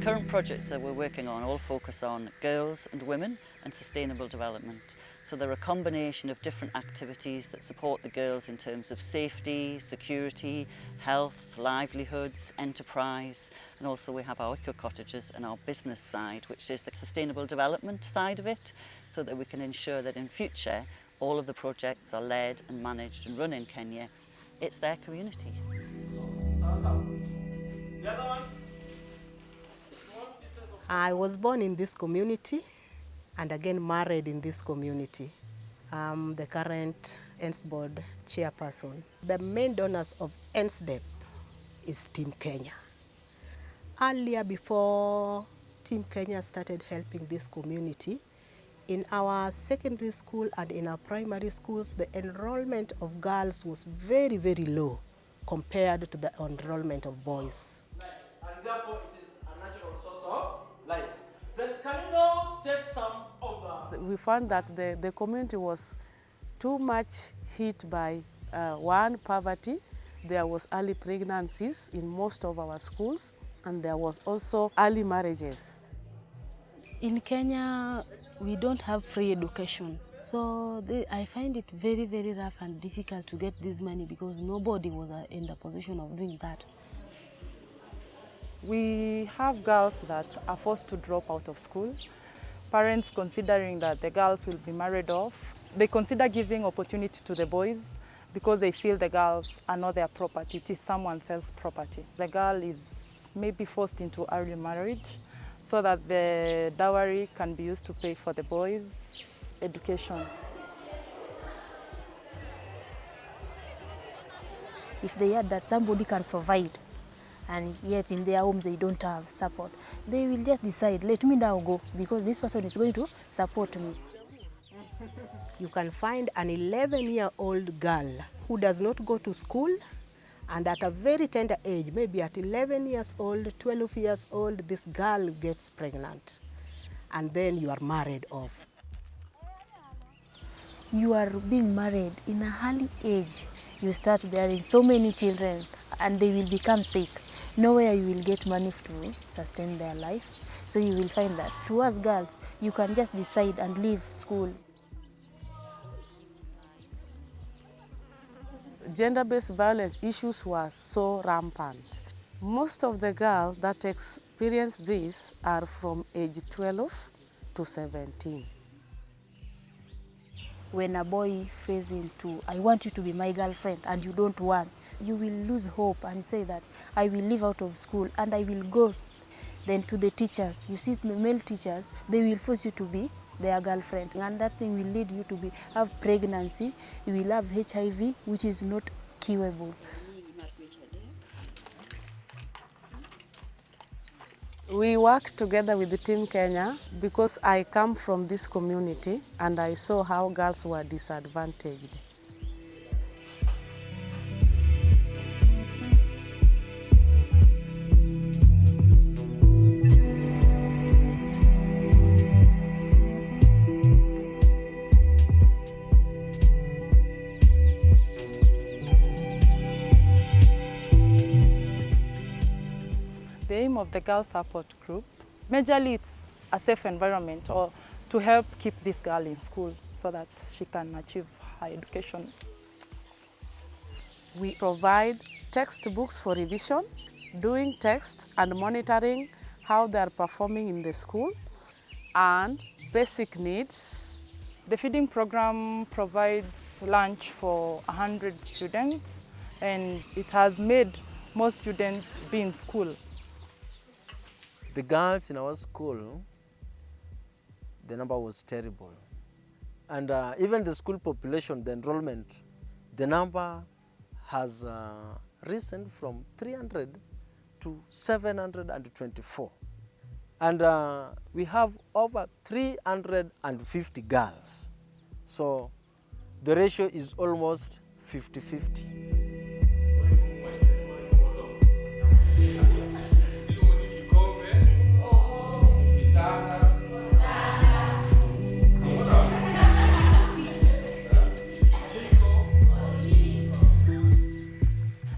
current projects that we're working on all focus on girls and women and sustainable development. So they're a combination of different activities that support the girls in terms of safety, security, health, livelihoods, enterprise, and also we have our eco cottages and our business side, which is the sustainable development side of it, so that we can ensure that in future all of the projects are led and managed and run in Kenya. It's their community. I was born in this community and again married in this community. I'm the current ENS board chairperson. The main donors of ENSDEP is Team Kenya. Earlier, before Team Kenya started helping this community, in our secondary school and in our primary schools, the enrollment of girls was very, very low compared to the enrollment of boys. And therefore it is a natural source of light. Then can you now state some of the... We found that the community was too much hit by one, poverty. There was early pregnancies in most of our schools, and there was also early marriages. In Kenya, we don't have free education. So I find it very, very rough and difficult to get this money because nobody was in the position of doing that. We have girls that are forced to drop out of school. Parents considering that the girls will be married off. They consider giving opportunity to the boys because they feel the girls are not their property, it is someone else's property. The girl is maybe forced into early marriage so that the dowry can be used to pay for the boys' education. If they heard that somebody can provide, and yet in their homes they don't have support, they will just decide, let me now go, because this person is going to support me. You can find an 11-year-old girl who does not go to school, and at a very tender age, maybe at 11 years old, 12 years old, this girl gets pregnant. And then you are married off. You are being married in an early age. You start bearing so many children and they will become sick. Nowhere you will get money to sustain their life. So you will find that to us girls, you can just decide and leave school. Gender-based violence issues were so rampant. Most of the girls that experience this are from age 12 to 17. When a boy faces into, I want you to be my girlfriend, and you don't want, you will lose hope and say that I will leave out of school and I will go. Then to the teachers, you see the male teachers, they will force you to be their girlfriend, and that thing will lead you to have pregnancy. You will have HIV, which is not curable. We worked together with the Team Kenya because I come from this community and I saw how girls were disadvantaged. The aim of the Girl Support Group, majorly it's a safe environment or to help keep this girl in school so that she can achieve her education. We provide textbooks for revision, doing tests and monitoring how they are performing in the school, and basic needs. The feeding program provides lunch for 100 students, and it has made most students be in school. The girls in our school, the number was terrible. And even the school population, the enrollment, the number has risen from 300 to 724. And we have over 350 girls. So the ratio is almost 50-50.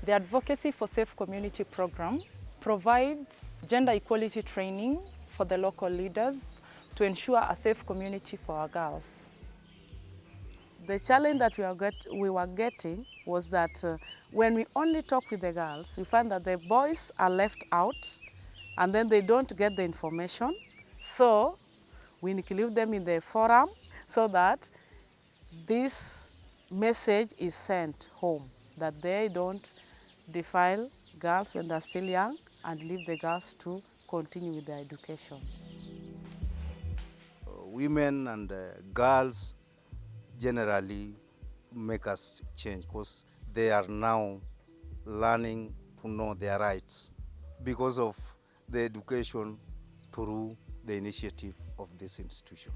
The Advocacy for Safe Community program provides gender equality training for the local leaders to ensure a safe community for our girls. The challenge that we were getting was that when we only talk with the girls, we find that the boys are left out and then they don't get the information. So we include them in the forum so that this message is sent home, that they don't defile girls when they're still young and leave the girls to continue with their education. Women and girls generally make us change because they are now learning to know their rights because of the education through the initiative of this institution.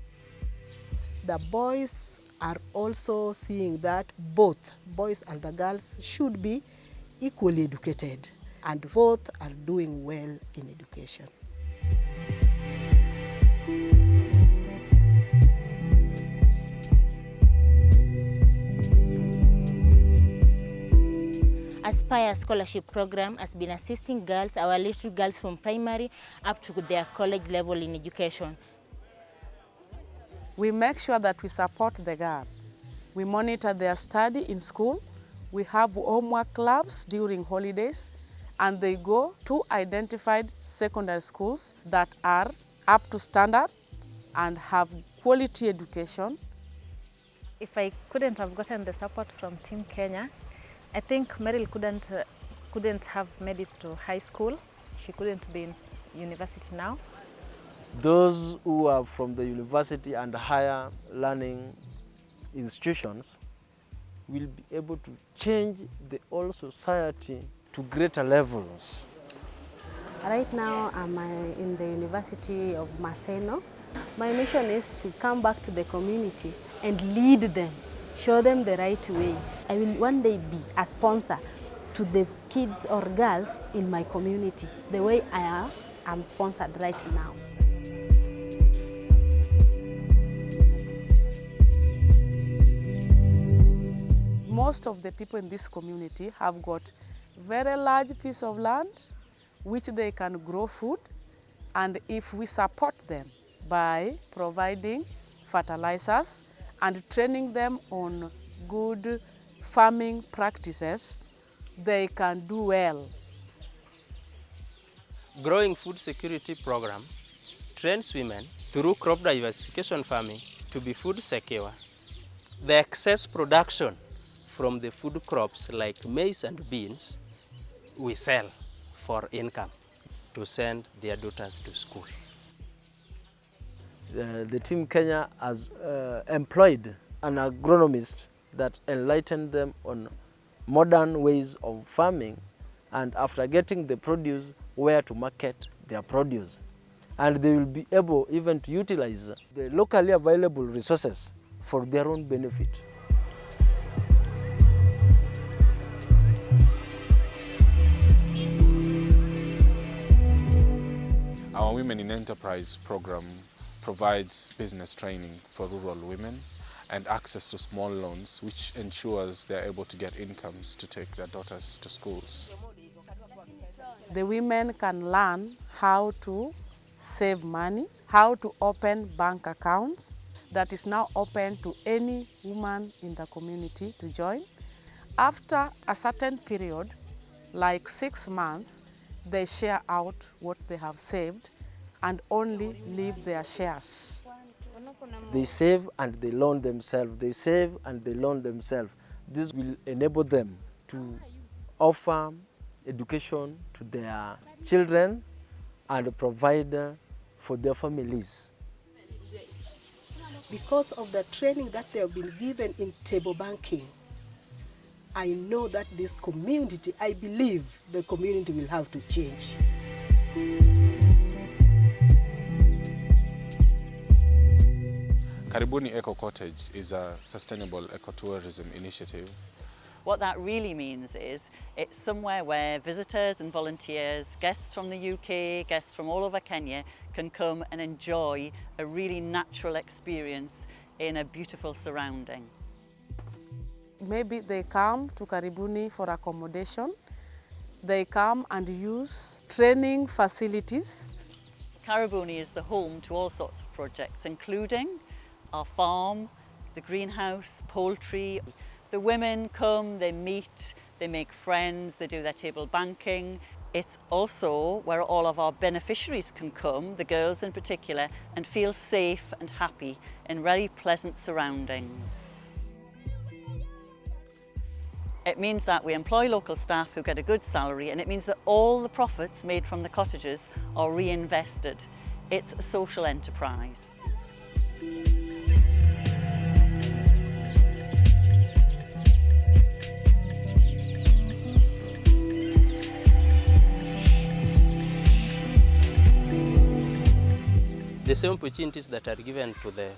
The boys are also seeing that both boys and the girls should be equally educated, and both are doing well in education. Aspire Scholarship Program has been assisting girls, our little girls from primary up to their college level in education. We make sure that we support the girl. We monitor their study in school. We have homework clubs during holidays, and they go to identified secondary schools that are up to standard and have quality education. If I couldn't have gotten the support from Team Kenya, I think Meryl couldn't have made it to high school. She couldn't be in university now. Those who are from the university and higher learning institutions will be able to change the whole society to greater levels. Right now I'm in the University of Maseno. My mission is to come back to the community and lead them, show them the right way. I will one day be a sponsor to the kids or girls in my community, the way I am sponsored right now. Most of the people in this community have got very large piece of land which they can grow food, and if we support them by providing fertilizers and training them on good farming practices, they can do well. Growing Food Security Program trains women through crop diversification farming to be food secure. The excess production from the food crops like maize and beans, we sell for income to send their daughters to school. The Team Kenya has employed an agronomist that enlightened them on modern ways of farming, and after getting the produce, where to market their produce. And they will be able even to utilize the locally available resources for their own benefit. Our Women in Enterprise program provides business training for rural women and access to small loans, which ensures they're able to get incomes to take their daughters to schools. The women can learn how to save money, how to open bank accounts that is now open to any woman in the community to join. After a certain period, like 6 months, they share out what they have saved and only leave their shares. They save and they loan themselves. They save and they loan themselves. This will enable them to offer education to their children and provide for their families. Because of the training that they have been given in table banking, I know that this community, I believe the community will have to change. Karibuni Eco Cottage is a sustainable ecotourism initiative. What that really means is it's somewhere where visitors and volunteers, guests from the UK, guests from all over Kenya can come and enjoy a really natural experience in a beautiful surrounding. Maybe they come to Karibuni for accommodation. they come and use training facilities. Karaboni is the home to all sorts of projects, including our farm, the greenhouse, poultry. The women come, they meet, they make friends, they do their table banking. It's also where all of our beneficiaries can come, the girls in particular, and feel safe and happy in very pleasant surroundings. It means that we employ local staff who get a good salary, and it means that all the profits made from the cottages are reinvested. It's a social enterprise. The same opportunities that are given to the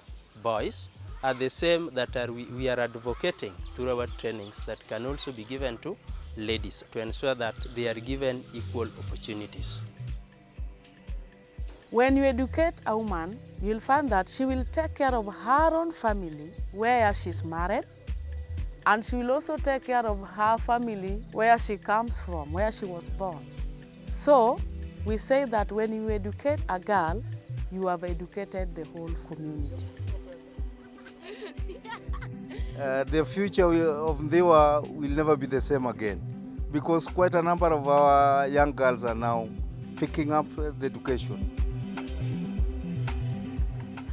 boys are the same that we are advocating through our trainings that can also be given to ladies to ensure that they are given equal opportunities. When you educate a woman, you'll find that she will take care of her own family where she's married, and she will also take care of her family where she comes from, where she was born. So we say that when you educate a girl, you have educated the whole community. The future of Ndiwa will never be the same again, because quite a number of our young girls are now picking up the education.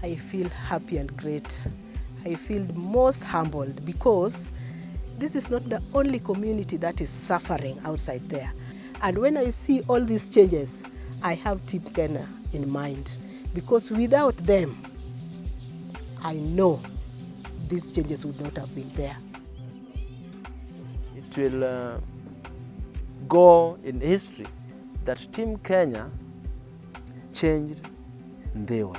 I feel happy and great. I feel most humbled because this is not the only community that is suffering outside there. And when I see all these changes, I have Team Kenya in mind, because without them, I know these changes would not have been there. It will go in history that Team Kenya changed Ndiwa.